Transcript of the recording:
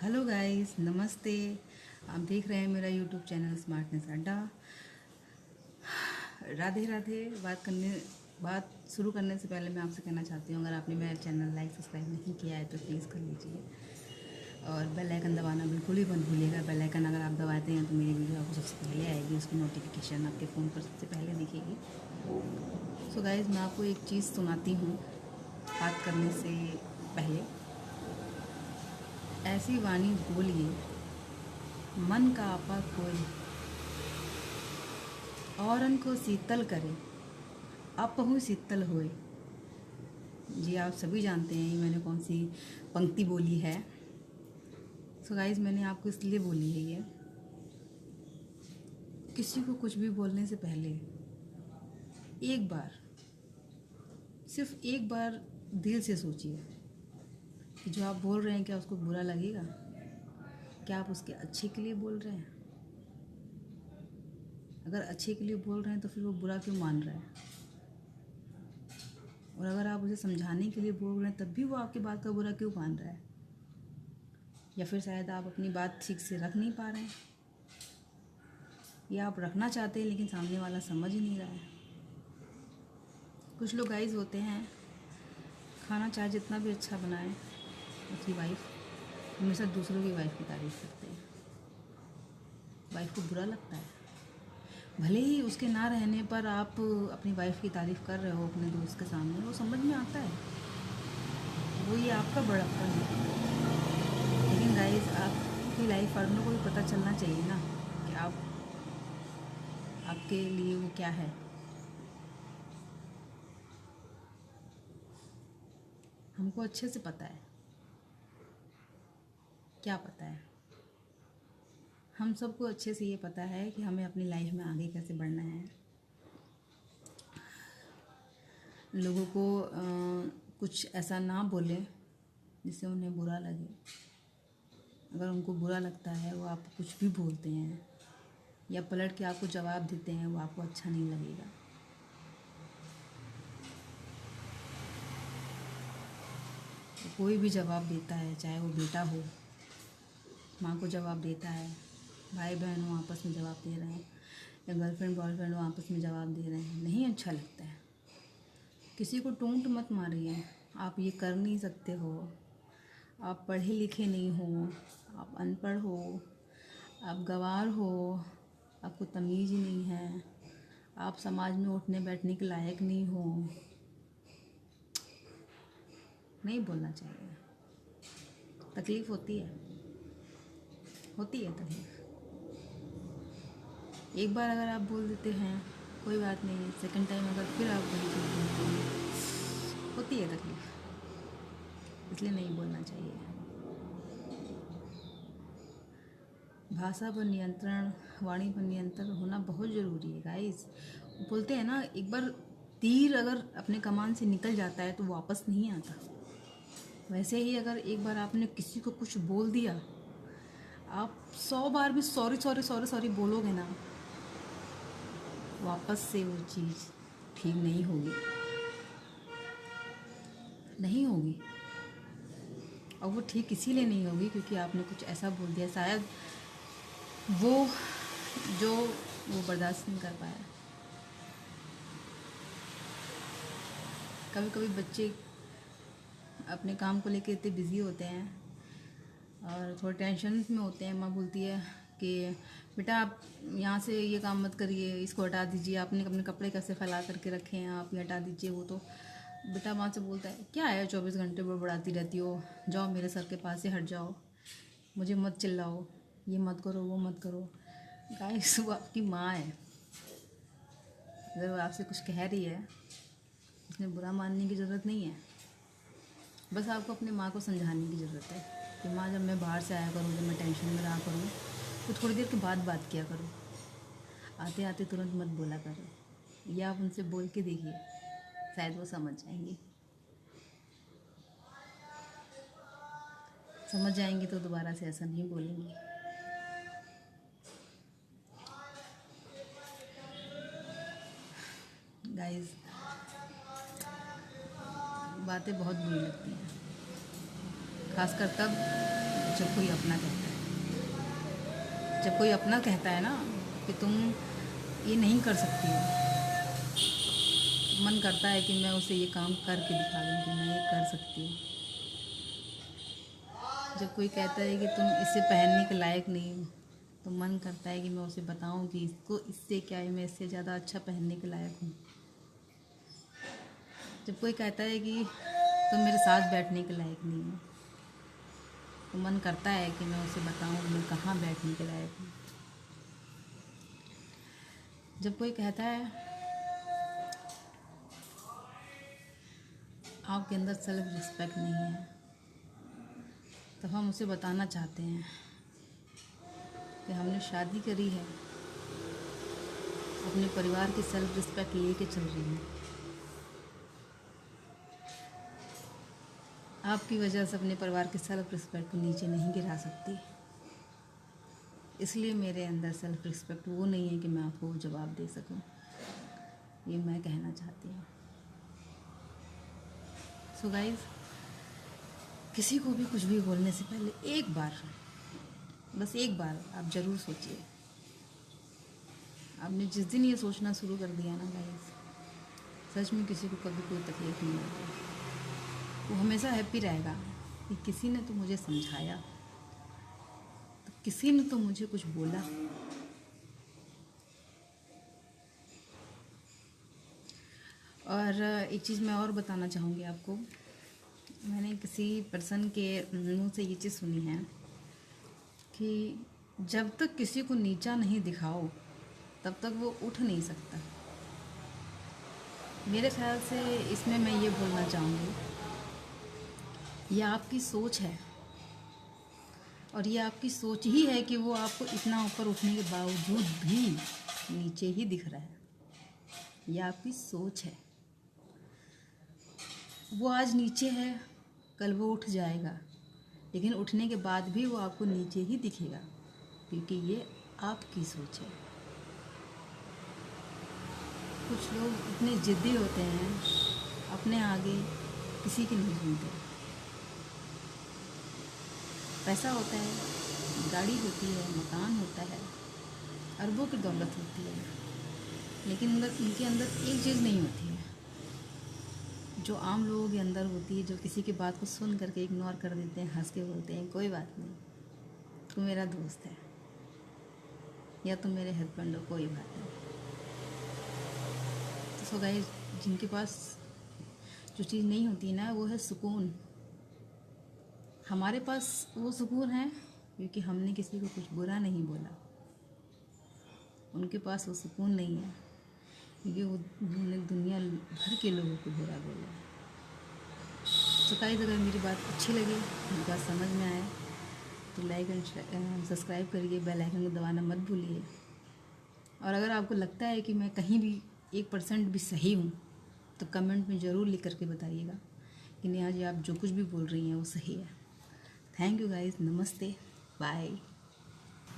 Hello guys, नमस्ते। आप देख रहे हैं मेरा यूट्यूब चैनल स्मार्टनेस अड्डा। राधे राधे। बात शुरू करने से पहले मैं आपसे कहना चाहती हूँ, अगर आपने मेरा चैनल लाइक सब्सक्राइब नहीं किया है तो प्लीज़ कर लीजिए और बेल आइकन दबाना बिल्कुल ही मत भूलिएगा। बेल आइकन अगर आप दबाते हैं तो मेरी वीडियो आपको सबसे पहले आएगी, उसकी नोटिफिकेशन आपके फ़ोन पर सबसे पहले दिखेगी। सो गाइस, मैं आपको एक चीज़ सुनाती हूँ बात करने से पहले। ऐसी वाणी बोलिए मन का आपा कोई, औरन को शीतल करे अपहु शीतल होए। जी, आप सभी जानते हैं ये मैंने कौन सी पंक्ति बोली है। सो गाइस, मैंने आपको इसलिए बोली है ये, किसी को कुछ भी बोलने से पहले एक बार, सिर्फ एक बार दिल से सोचिए कि जो आप बोल रहे हैं क्या उसको बुरा लगेगा, क्या आप उसके अच्छे के लिए बोल रहे हैं। अगर अच्छे के लिए बोल रहे हैं तो फिर वो बुरा क्यों मान रहा है, और अगर आप उसे समझाने के लिए बोल रहे हैं तब भी वो आपकी बात का बुरा क्यों मान रहा है। या फिर शायद आप अपनी बात ठीक से रख नहीं पा रहे हैं, या आप रखना चाहते हैं लेकिन सामने वाला समझ ही नहीं रहा है। कुछ लोग गाइस होते हैं, खाना चाहे जितना भी अच्छा बनाए, उसकी वाइफ हमेशा दूसरों की वाइफ की तारीफ़ करते हैं। वाइफ को बुरा लगता है, भले ही उसके ना रहने पर आप अपनी वाइफ की तारीफ़ कर रहे हो अपने दोस्त के सामने, वो समझ में आता है, वो ये आपका बड़प्पन है। लेकिन गाइस, आपकी लाइफ पार्टनर को भी पता चलना चाहिए ना कि आपके लिए वो क्या है। हमको अच्छे से पता है, क्या पता है, हम सबको अच्छे से ये पता है कि हमें अपनी लाइफ में आगे कैसे बढ़ना है। लोगों को कुछ ऐसा ना बोले जिससे उन्हें बुरा लगे। अगर उनको बुरा लगता है, वो आपको कुछ भी बोलते हैं या पलट के आपको जवाब देते हैं, वो आपको अच्छा नहीं लगेगा। कोई भी जवाब देता है, चाहे वो बेटा हो, माँ को जवाब देता है, भाई बहन हो आपस में जवाब दे रहे हैं, या गर्लफ्रेंड बॉयफ्रेंड हो आपस में जवाब दे रहे हैं, नहीं अच्छा लगता है। किसी को टोंट मत मारिए। आप ये कर नहीं सकते हो, आप पढ़े लिखे नहीं हो, आप अनपढ़ हो, आप गंवार हो, आपको तमीज़ ही नहीं है, आप समाज में उठने बैठने के लायक नहीं हो। नहीं बोलना चाहिए। तकलीफ़ होती है तकलीफ़। एक बार अगर आप बोल देते हैं कोई बात नहीं, सेकंड टाइम अगर फिर आप वही चीज़ बोलते हैं, होती है तकलीफ़, इसलिए नहीं बोलना चाहिए। भाषा पर नियंत्रण, वाणी पर नियंत्रण होना बहुत ज़रूरी है गाइस। बोलते हैं ना, एक बार तीर अगर अपने कमान से निकल जाता है तो वापस नहीं आता। वैसे ही अगर एक बार आपने किसी को कुछ बोल दिया, आप 100 बार भी सॉरी सॉरी सॉरी सॉरी बोलोगे ना, वापस से वो चीज़ ठीक नहीं होगी, नहीं होगी। और वो ठीक इसीलिए नहीं होगी क्योंकि आपने कुछ ऐसा बोल दिया, शायद वो वो बर्दाश्त नहीं कर पाया। कभी कभी बच्चे अपने काम को लेकर इतने बिज़ी होते हैं और थोड़े टेंशन में होते हैं। माँ बोलती है कि बेटा आप यहाँ से ये काम मत करिए, इसको हटा दीजिए, आपने अपने कपड़े कैसे फैला करके रखे हैं, आप ये हटा दीजिए। वो तो बेटा माँ से बोलता है, क्या है 24 घंटे बड़बड़ाती रहती हो, जाओ मेरे सर के पास से हट जाओ, मुझे मत चिल्लाओ, ये मत करो वो मत करो। गाइस, वो आपकी माँ है, अगर वो आपसे कुछ कह रही है उसमें बुरा मानने की ज़रूरत नहीं है। बस आपको अपनी माँ को समझाने की ज़रूरत है कि माँ, जब मैं बाहर से आया करूँ, जब मैं टेंशन में रहा करूँ तो थोड़ी देर के बाद बात किया करो, आते आते तुरंत मत बोला करो। या आप उनसे बोल के देखिए, शायद वो समझ जाएंगी तो दोबारा से ऐसा नहीं बोलेंगी। गाइस, बातें बहुत बुरी लगती हैं, खासकर तब जब कोई अपना कहता है, जब कोई अपना कहता है ना कि तुम ये नहीं कर सकती हो, मन करता है कि मैं उसे ये काम करके दिखा दूँ कि मैं ये कर सकती हूँ। जब कोई कहता है कि तुम इसे पहनने के लायक नहीं हो, तो मन करता है कि मैं उसे बताऊं कि इसको इससे क्या है, मैं इससे ज़्यादा अच्छा पहनने के लायक हूँ। जब कोई कहता है कि तुम मेरे साथ बैठने के लायक नहीं हो, तो मन करता है कि मैं उसे बताऊं मैं कहाँ बैठने के लायक हूँ। जब कोई कहता है आपके अंदर सेल्फ रिस्पेक्ट नहीं है, तो हम उसे बताना चाहते हैं कि हमने शादी करी है, अपने परिवार की सेल्फ रिस्पेक्ट लेके चल रही हूँ। आपकी वजह से अपने परिवार के सेल्फ रिस्पेक्ट को नीचे नहीं गिरा सकती। इसलिए मेरे अंदर सेल्फ रिस्पेक्ट वो नहीं है कि मैं आपको जवाब दे सकूं। ये मैं कहना चाहती हूँ। सो गाइस, किसी को भी कुछ भी बोलने से पहले एक बार, बस एक बार आप ज़रूर सोचिए। आपने जिस दिन ये सोचना शुरू कर दिया ना गाइस, सच में किसी को कभी कोई तकलीफ नहीं होती। वो हमेशा हैप्पी रहेगा कि किसी ने तो मुझे समझाया, तो किसी ने तो मुझे कुछ बोला। और एक चीज़ मैं और बताना चाहूँगी आपको। मैंने किसी पर्सन के मुंह से ये चीज़ सुनी है कि जब तक किसी को नीचा नहीं दिखाओ तब तक वो उठ नहीं सकता। मेरे ख्याल से इसमें मैं ये बोलना चाहूँगी, ये आपकी सोच है, और ये आपकी सोच ही है कि वो आपको इतना ऊपर उठने के बावजूद भी नीचे ही दिख रहा है। ये आपकी सोच है। वो आज नीचे है, कल वो उठ जाएगा, लेकिन उठने के बाद भी वो आपको नीचे ही दिखेगा, क्योंकि ये आपकी सोच है। कुछ लोग इतने ज़िद्दी होते हैं, अपने आगे किसी की नहीं सुनते। पैसा होता है, गाड़ी होती है, मकान होता है, अरबों की दौलत होती है, लेकिन इनके अंदर एक चीज़ नहीं होती है जो आम लोगों के अंदर होती है, जो किसी की बात को सुन करके इग्नोर कर देते हैं, हंस के बोलते हैं कोई बात नहीं, तू मेरा दोस्त है, या तुम मेरे हस्बैंड हो, कोई बात नहीं। तो सो गाइस, जिनके पास जो चीज़ नहीं होती ना, वो है सुकून। हमारे पास वो सुकून है क्योंकि हमने किसी को कुछ बुरा नहीं बोला। उनके पास वो सुकून नहीं है क्योंकि उन्होंने दुनिया भर के लोगों को बुरा बोला। तो गाइस, अगर मेरी बात अच्छी लगी, मेरी बात समझ में आए, तो लाइक एंड सब्सक्राइब करिए, बेल आइकन को दबाना मत भूलिए। और अगर आपको लगता है कि मैं कहीं भी 1% भी सही हूँ, तो कमेंट में ज़रूर लिख करके बताइएगा कि नेहा जी, आप जो कुछ भी बोल रही हैं वो सही है। थैंक यू गाइस, नमस्ते, बाय।